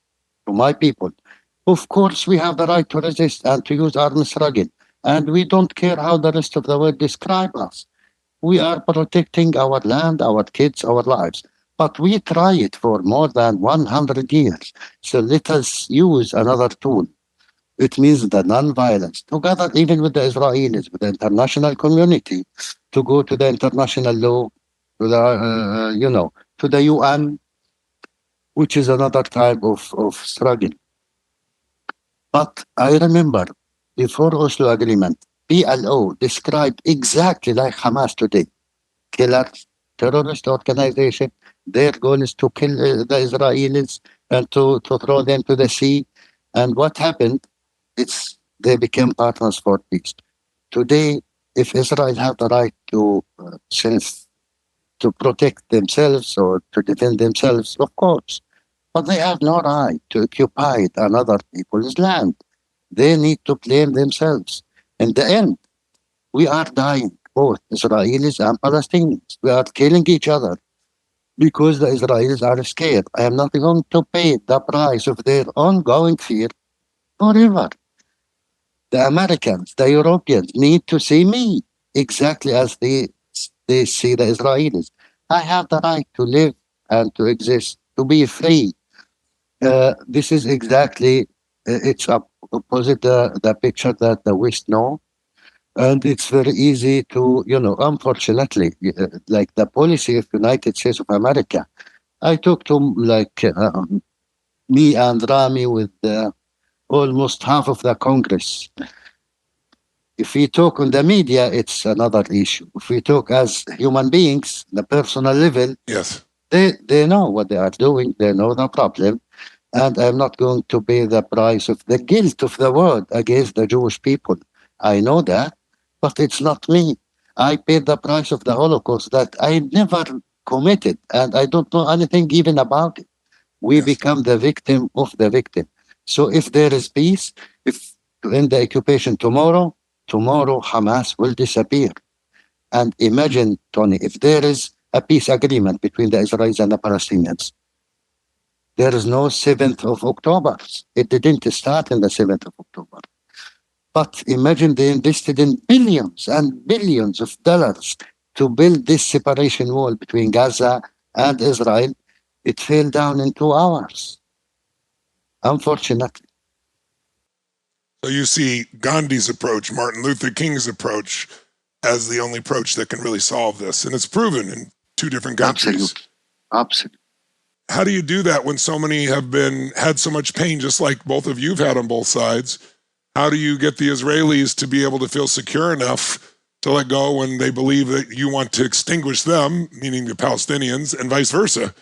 to my people, of course we have the right to resist and to use armed struggle, and we don't care how the rest of the world describe us. We are protecting our land, our kids, our lives. But we try it for more than 100 years. So let us use another tool. It means the non-violence, together even with the Israelis, with the international community, to go to the international law, to the, to the UN, which is another type of struggle. But I remember, before Oslo Agreement, PLO described exactly like Hamas today. Killers, terrorist organization, their goal is to kill the Israelis and to throw them to the sea. And what happened? They became partners for peace. Today, if Israel have the right to protect themselves or to defend themselves, of course, but they have no right to occupy another people's land. They need to blame themselves. In the end, we are dying, both Israelis and Palestinians. We are killing each other because the Israelis are scared. I am not going to pay the price of their ongoing fear forever. The Americans, the Europeans need to see me exactly as they see the Israelis. I have the right to live and to exist, to be free. This is exactly, it's opposite the picture that the West know. And it's very easy to, unfortunately, like the policy of United States of America. I talked to me and Rami with almost half of the Congress. If we talk on the media, it's another issue. If we talk as human beings, the personal level, yes, they know what they are doing. They know the problem. And I'm not going to pay the price of the guilt of the world against the Jewish people. I know that. But it's not me. I paid the price of the Holocaust that I never committed, and I don't know anything even about it. We Yes. become the victim of the victim. So if there is peace, if to end the occupation tomorrow, tomorrow Hamas will disappear. And imagine, Tony, if there is a peace agreement between the Israelis and the Palestinians, there is no 7th of October. It didn't start in the 7th of October. But imagine they invested in billions and billions of dollars to build this separation wall between Gaza and Israel. It fell down in 2 hours, unfortunately. So you see Gandhi's approach, Martin Luther King's approach, as the only approach that can really solve this. And it's proven in 2 different countries. Absolutely. Absolutely. How do you do that when so many have had so much pain, just like both of you've had on both sides? How do you get the Israelis to be able to feel secure enough to let go when they believe that you want to extinguish them, meaning the Palestinians, and vice versa?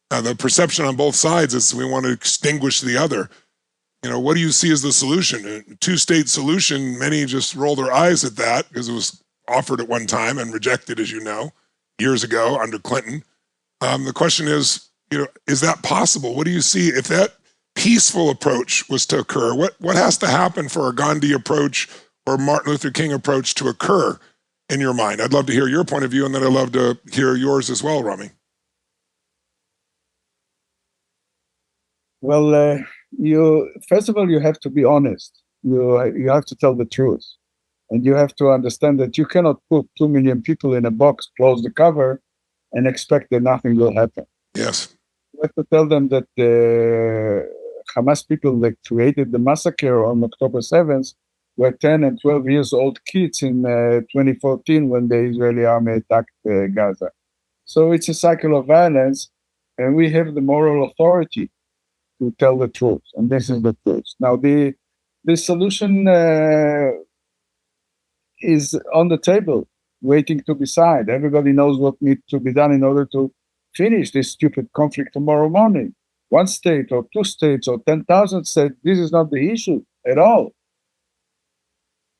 The perception on both sides is we want to extinguish the other. What do you see as the solution? A 2-state solution, many just roll their eyes at that because it was offered at one time and rejected, as you know, years ago under Clinton. The question is that possible? What do you see if that peaceful approach was to occur? What has to happen for a Gandhi approach or Martin Luther King approach to occur in your mind? I'd love to hear your point of view, and then I'd love to hear yours as well, Rami. Well, first of all, you have to be honest. You have to tell the truth, and you have to understand that you cannot put 2 million people in a box, close the cover, and expect that nothing will happen. Yes. You have to tell them that the Hamas people that created the massacre on October 7th were 10 and 12 years old kids in 2014 when the Israeli army attacked Gaza. So it's a cycle of violence, and we have the moral authority to tell the truth, and this is the truth. Now, the solution is on the table, waiting to be signed. Everybody knows what needs to be done in order to finish this stupid conflict tomorrow morning. 1 state or 2 states or 10,000 states, this is not the issue at all.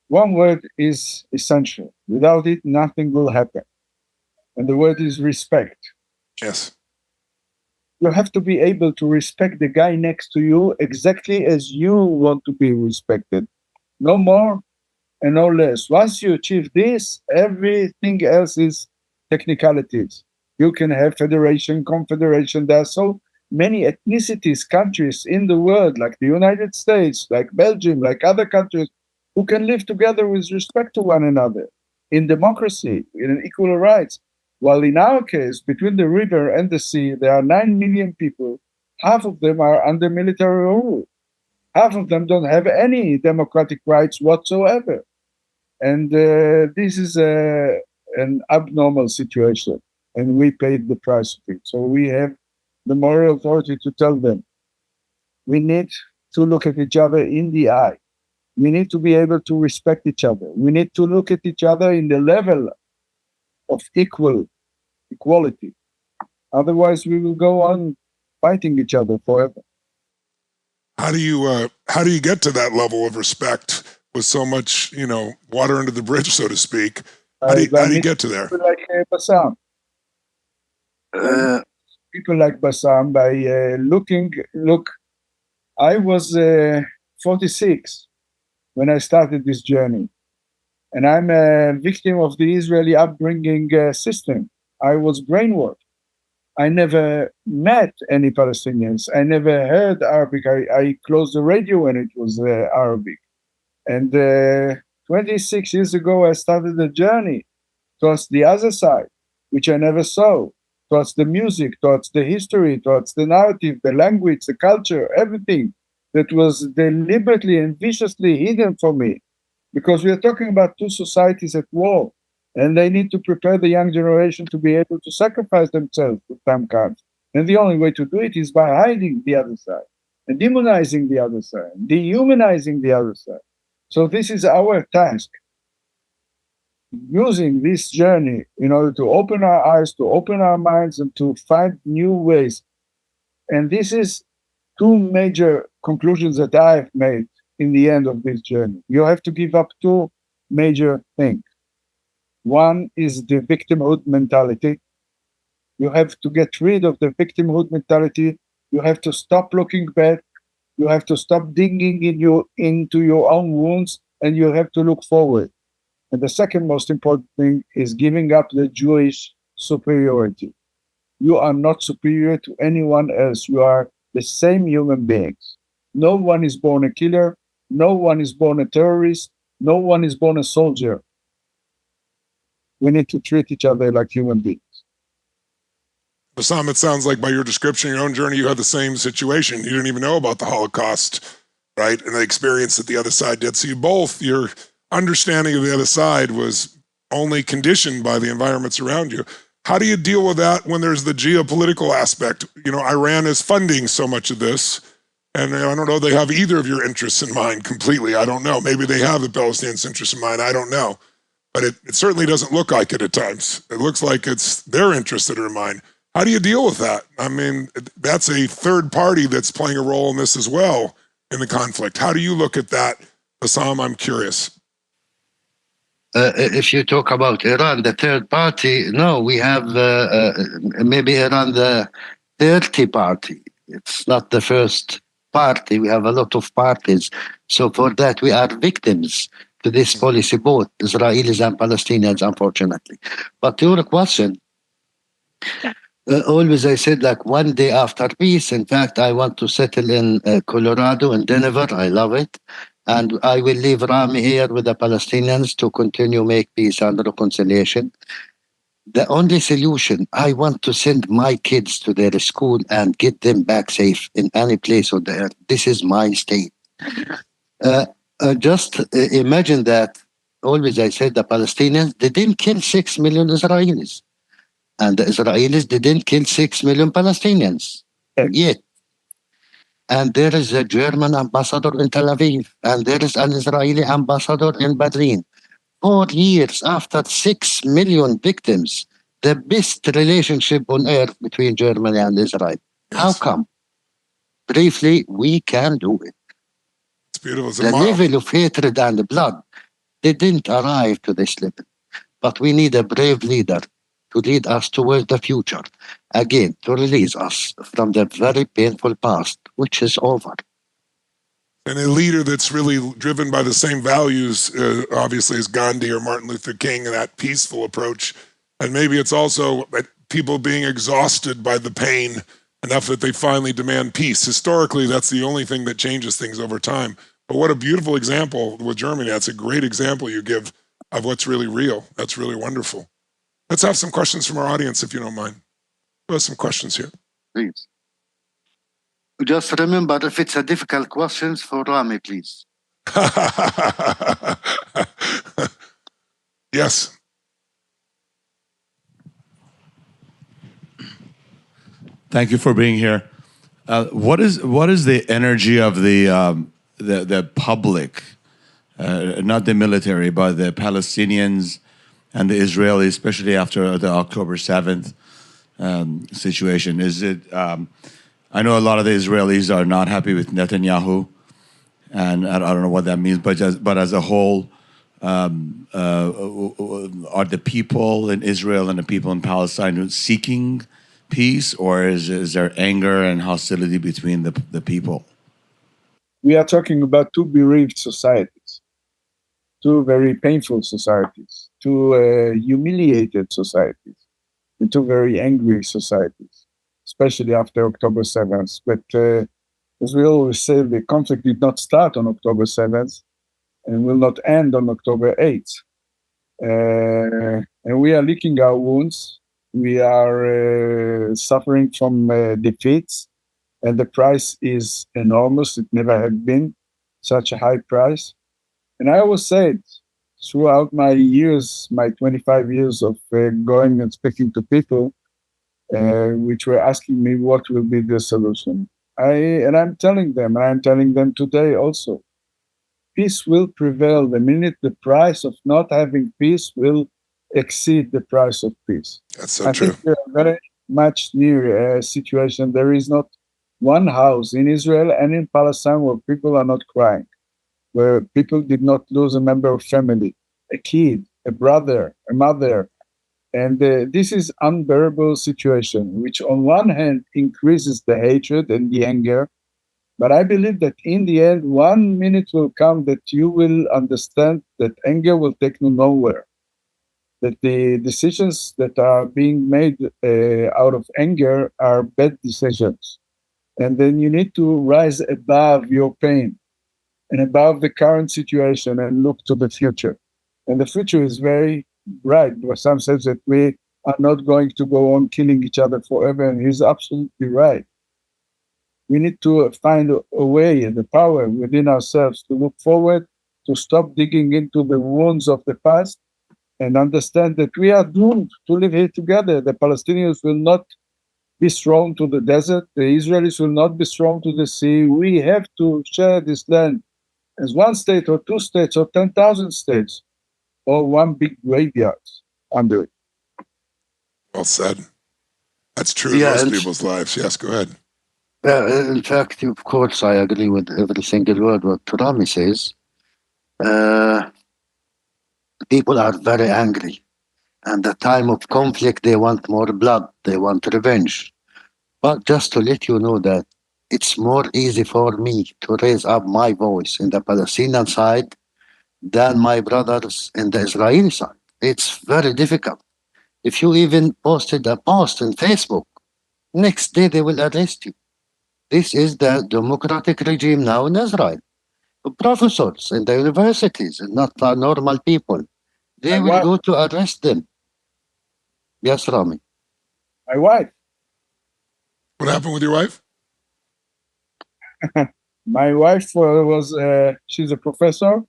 One word is essential. Without it, nothing will happen. And the word is respect. Yes. You have to be able to respect the guy next to you exactly as you want to be respected. No more and no less. Once you achieve this, everything else is technicalities. You can have federation, confederation. There are so many ethnicities, countries in the world, like the United States, like Belgium, like other countries, who can live together with respect to one another in democracy, in equal rights. While in our case, between the river and the sea, there are 9 million people. Half of them are under military rule. Half of them don't have any democratic rights whatsoever. And this is an abnormal situation, and we paid the price of it. So we have the moral authority to tell them, we need to look at each other in the eye. We need to be able to respect each other. We need to look at each other in the level of equality. Otherwise, we will go on fighting each other forever. How do you get to that level of respect with so much, water under the bridge, so to speak? How do you get to there? People like Bassam. People like Bassam, by look, I was 46 when I started this journey. And I'm a victim of the Israeli upbringing system. I was brainwashed. I never met any Palestinians. I never heard Arabic. I closed the radio when it was Arabic. And 26 years ago, I started a journey towards the other side, which I never saw, towards the music, towards the history, towards the narrative, the language, the culture, everything that was deliberately and viciously hidden from me. Because we are talking about 2 societies at war, and they need to prepare the young generation to be able to sacrifice themselves if time comes. And the only way to do it is by hiding the other side, and demonizing the other side, dehumanizing the other side. So this is our task, using this journey in order to open our eyes, to open our minds, and to find new ways. And this is 2 major conclusions that I have made in the end of this journey. You have to give up 2 major things. One is the victimhood mentality. You have to get rid of the victimhood mentality. You have to stop looking back. You have to stop digging into your own wounds, and you have to look forward. And the second most important thing is giving up the Jewish superiority. You are not superior to anyone else. You are the same human beings. No one is born a killer. No one is born a terrorist. No one is born a soldier. We need to treat each other like human beings. Bassam, it sounds like by your description of your own journey, you had the same situation. You didn't even know about the Holocaust, right? And the experience that the other side did. So you both, your understanding of the other side was only conditioned by the environments around you. How do you deal with that when there's the geopolitical aspect? You know, Iran is funding so much of this, and I don't know they have either of your interests in mind completely. I don't know. Maybe they have the Palestinians' interests in mind. I don't know. But it certainly doesn't look like it at times. It looks like it's their interests that are in mind. How do you deal with that? I mean, that's a third party that's playing a role in this as well in the conflict. How do you look at that, Bassam? I'm curious. If you talk about Iran, the third party, no, we have maybe Iran, the 30 party. It's not the first party. We have a lot of parties. So for that, we are victims to this policy, both Israelis and Palestinians, unfortunately. But to your question, always I said like one day after peace. In fact, I want to settle in Colorado and Denver. I love it. And I will leave Rami here with the Palestinians to continue make peace and reconciliation. The only solution, I want to send my kids to their school and get them back safe in any place on the earth. This is my state. Just imagine that, always I said the Palestinians, they didn't kill 6 million Israelis. And the Israelis didn't kill 6 million Palestinians yet. And there is a German ambassador in Tel Aviv, and there is an Israeli ambassador in Berlin. 4 years after 6 million victims, the best relationship on earth between Germany and Israel. Yes. How come? Briefly, we can do it. It's beautiful. It's the level of hatred and blood, they didn't arrive to this level. But we need a brave leader to lead us towards the future. Again, to release us from the very painful past, which is over. And a leader that's really driven by the same values, obviously, as Gandhi or Martin Luther King, and that peaceful approach. And maybe it's also people being exhausted by the pain enough that they finally demand peace. Historically, that's the only thing that changes things over time. But what a beautiful example with Germany. That's a great example you give of what's really real. That's really wonderful. Let's have some questions from our audience, if you don't mind. We have some questions here. Please. Just remember, if it's a difficult question, for Rami, please. Yes. Thank you for being here. What is the energy of the public, not the military, but the Palestinians and the Israelis, especially after the October 7th situation? Is it? I know a lot of the Israelis are not happy with Netanyahu, and I don't know what that means. But as a whole, are the people in Israel and the people in Palestine seeking peace, or is there anger and hostility between the people? We are talking about two bereaved societies, two very painful societies, two humiliated societies, and two very angry societies, especially after October 7th. But as we always say, the conflict did not start on October 7th and will not end on October 8th. And we are licking our wounds. We are suffering from defeats, and the price is enormous. It never had been such a high price. And I always said, throughout my years, my 25 years of going and speaking to people, which were asking me what will be the solution. I'm telling them, and I'm telling them today also, peace will prevail the minute the price of not having peace will exceed the price of peace. That's so true. I think we are very much near a situation. There is not one house in Israel and in Palestine where people are not crying, where people did not lose a member of family, a kid, a brother, a mother. And this is unbearable situation, which on one hand increases the hatred and the anger. But I believe that in the end, 1 minute will come that you will understand that anger will take you nowhere. That the decisions that are being made out of anger are bad decisions. And then you need to rise above your pain and above the current situation and look to the future. And the future is very bright. Some says that we are not going to go on killing each other forever, and he's absolutely right. We need to find a way and the power within ourselves to look forward, to stop digging into the wounds of the past, and understand that we are doomed to live here together. The Palestinians will not be thrown to the desert. The Israelis will not be thrown to the sea. We have to share this land as one state or two states or 10,000 states or one big graveyard under it. Well said. That's true in Yeah, most and people's lives. Yes, go ahead. in fact, of course, I agree with every single word what Rami says. Uh, People are very angry. And the time of conflict, they want more blood. They want revenge. But just to let you know that it's more easy for me to raise up my voice in the Palestinian side than my brothers in the Israeli side. It's very difficult. If you even posted a post on Facebook, next day they will arrest you. This is the democratic regime now in Israel. Professors in the universities, and not normal people, they My will wife, go to arrest them. Yes, Rami. my wife, What happened with your wife? my wife was, she's a professor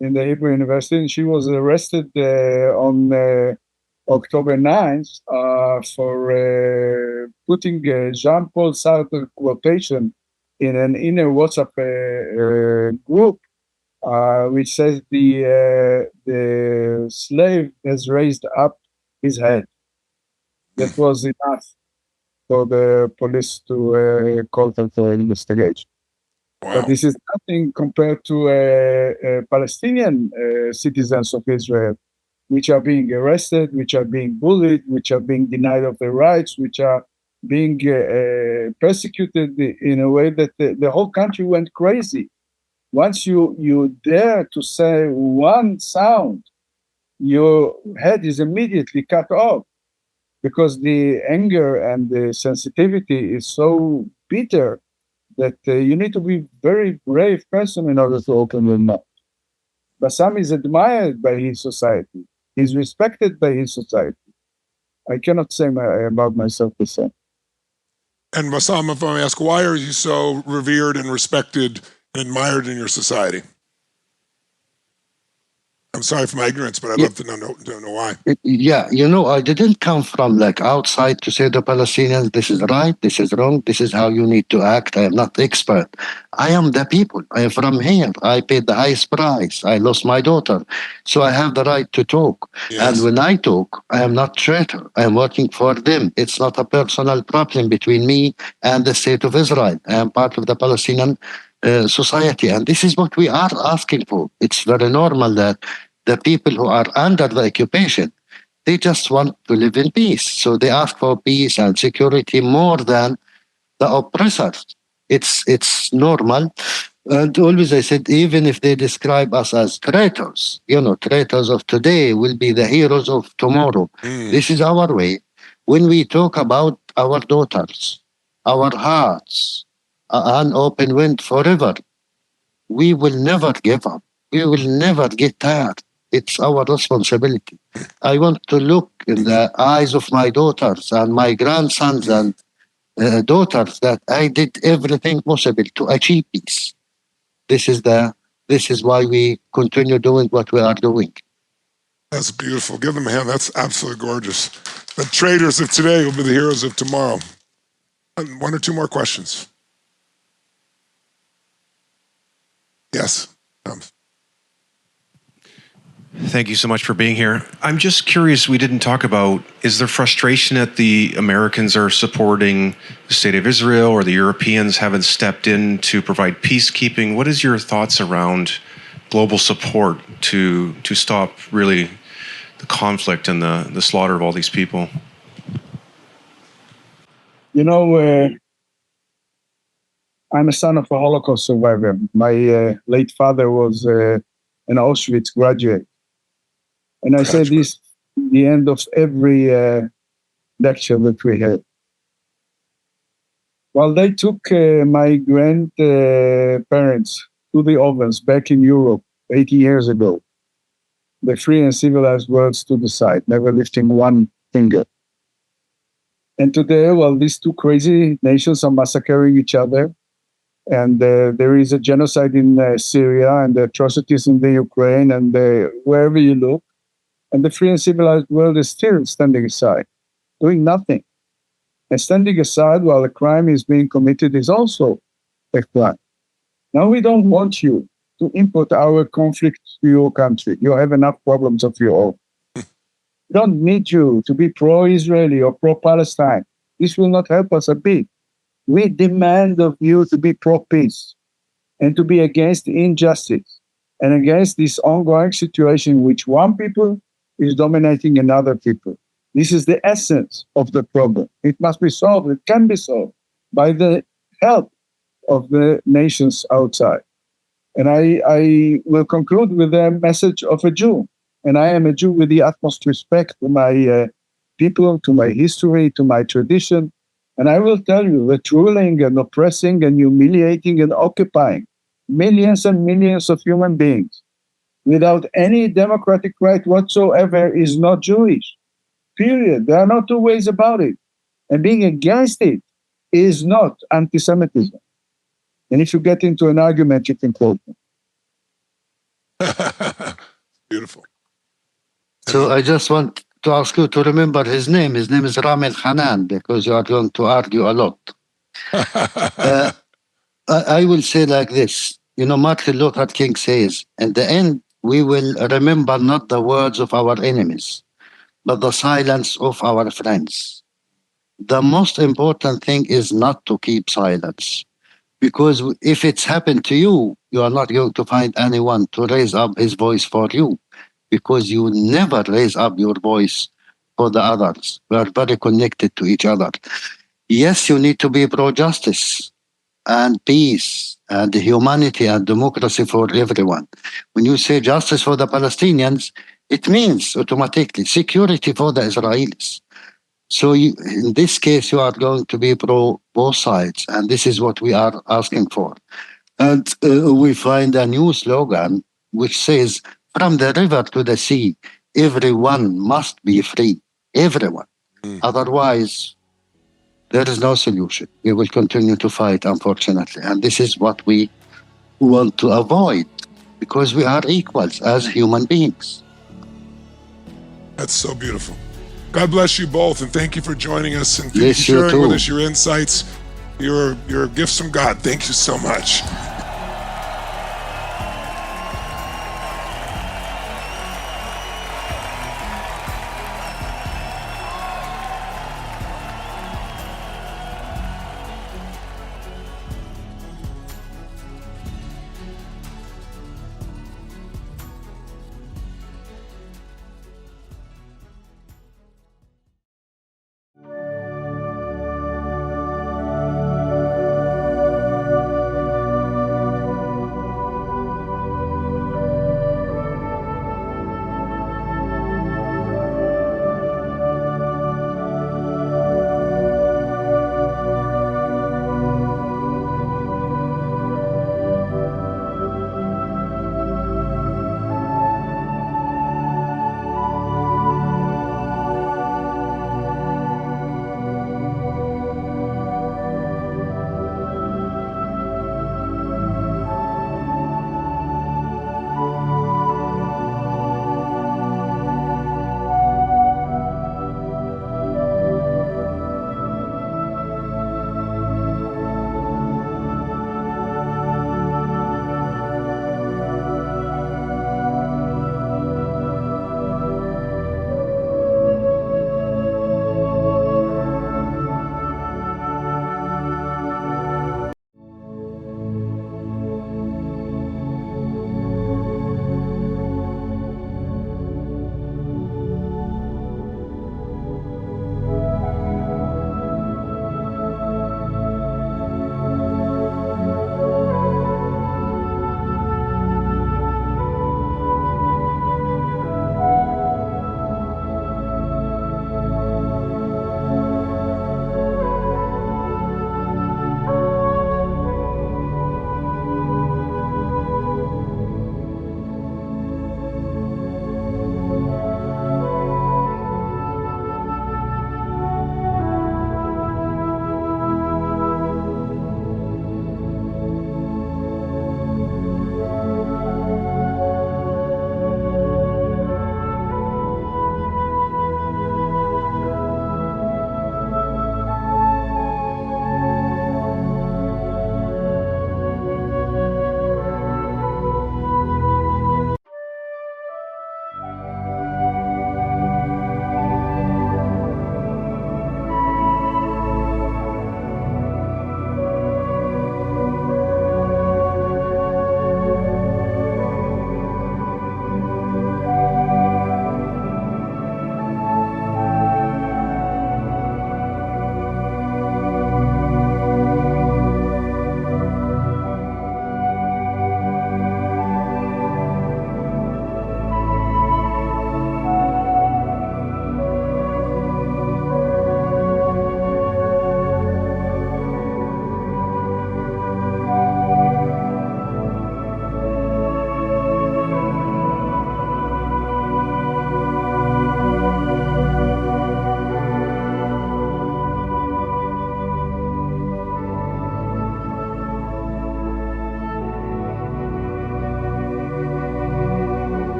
in the Hebrew University, and she was arrested on October 9th for putting Jean Paul Sartre quotation in an inner WhatsApp group, which says the slave has raised up his head. That was enough for the police to call them for investigation. Wow. But this is nothing compared to Palestinian citizens of Israel, which are being arrested, which are being bullied, which are being denied of their rights, which are being persecuted in a way that the whole country went crazy. Once you dare to say one sound, your head is immediately cut off, because the anger and the sensitivity is so bitter that you need to be very brave person in order to open your mouth. Bassam is admired by his society. He's respected by his society. I cannot say about myself the same. And Bassam, if I may ask, why are you so revered and respected and admired in your society? I'm sorry for my ignorance, but I'd love to know why. Yeah, I didn't come from like outside to say to Palestinians, this is right, this is wrong, this is how you need to act. I am not expert. I am the people. I am from here. I paid the highest price. I lost my daughter. So I have the right to talk. Yes. And when I talk, I am not traitor. I am working for them. It's not a personal problem between me and the state of Israel. I am part of the Palestinian society. And this is what we are asking for. It's very normal that the people who are under the occupation, they just want to live in peace. So they ask for peace and security more than the oppressors. It's normal. And always I said, even if they describe us as traitors, traitors of today will be the heroes of tomorrow. This is our way. When we talk about our daughters, our hearts, an open wind forever, we will never give up. We will never get tired. It's our responsibility. I want to look in the eyes of my daughters and my grandsons and daughters that I did everything possible to achieve peace. This is why we continue doing what we are doing. That's beautiful. Give them a hand. That's absolutely gorgeous. The traitors of today will be the heroes of tomorrow. And one or two more questions. Yes. Thank you so much for being here. I'm just curious, we didn't talk about, is there frustration that the Americans are supporting the state of Israel or the Europeans haven't stepped in to provide peacekeeping? What is your thoughts around global support to stop really the conflict and the slaughter of all these people? You know, I'm a son of a Holocaust survivor. My late father was an Auschwitz graduate. And I say this at the end of every lecture that we had. While they took my grandparents to the ovens back in Europe 80 years ago, the free and civilized world stood aside, never lifting one finger. And today, while these two crazy nations are massacring each other, and there is a genocide in Syria and the atrocities in the Ukraine and wherever you look, and the free and civilized world is still standing aside, doing nothing. And standing aside while a crime is being committed is also a crime. Now, we don't want you to import our conflict to your country. You have enough problems of your own. We don't need you to be pro-Israeli or pro-Palestine. This will not help us a bit. We demand of you to be pro-peace and to be against injustice and against this ongoing situation in which one people is dominating another people. This is the essence of the problem. It must be solved. It can be solved by the help of the nations outside. And I will conclude with a message of a Jew. And I am a Jew with the utmost respect to my people, to my history, to my tradition. And I will tell you that ruling and oppressing and humiliating and occupying millions and millions of human beings without any democratic right whatsoever is not Jewish. Period. There are no two ways about it. And being against it is not anti-Semitism. And if you get into an argument, you can quote me. Beautiful. So I just want to ask you to remember his name. His name is Rami Al-Hanan, because you are going to argue a lot. I will say like this. You know, Martin Luther King says, in the end, we will remember not the words of our enemies, but the silence of our friends. The most important thing is not to keep silence, because if it's happened to you, you are not going to find anyone to raise up his voice for you, because you never raise up your voice for the others. We are very connected to each other. Yes, you need to be pro-justice and peace and humanity and democracy for everyone. When you say justice for the Palestinians, it means automatically security for the Israelis. So in this case, you are going to be pro both sides, and this is what we are asking for. And we find a new slogan which says, from the river to the sea, everyone must be free. Everyone. Otherwise, there is no solution. We will continue to fight, unfortunately. And this is what we want to avoid, because we are equals as human beings. That's so beautiful. God bless you both, and thank you for joining us and Yes, you sharing with too. us your insights, your gifts from God. Thank you so much.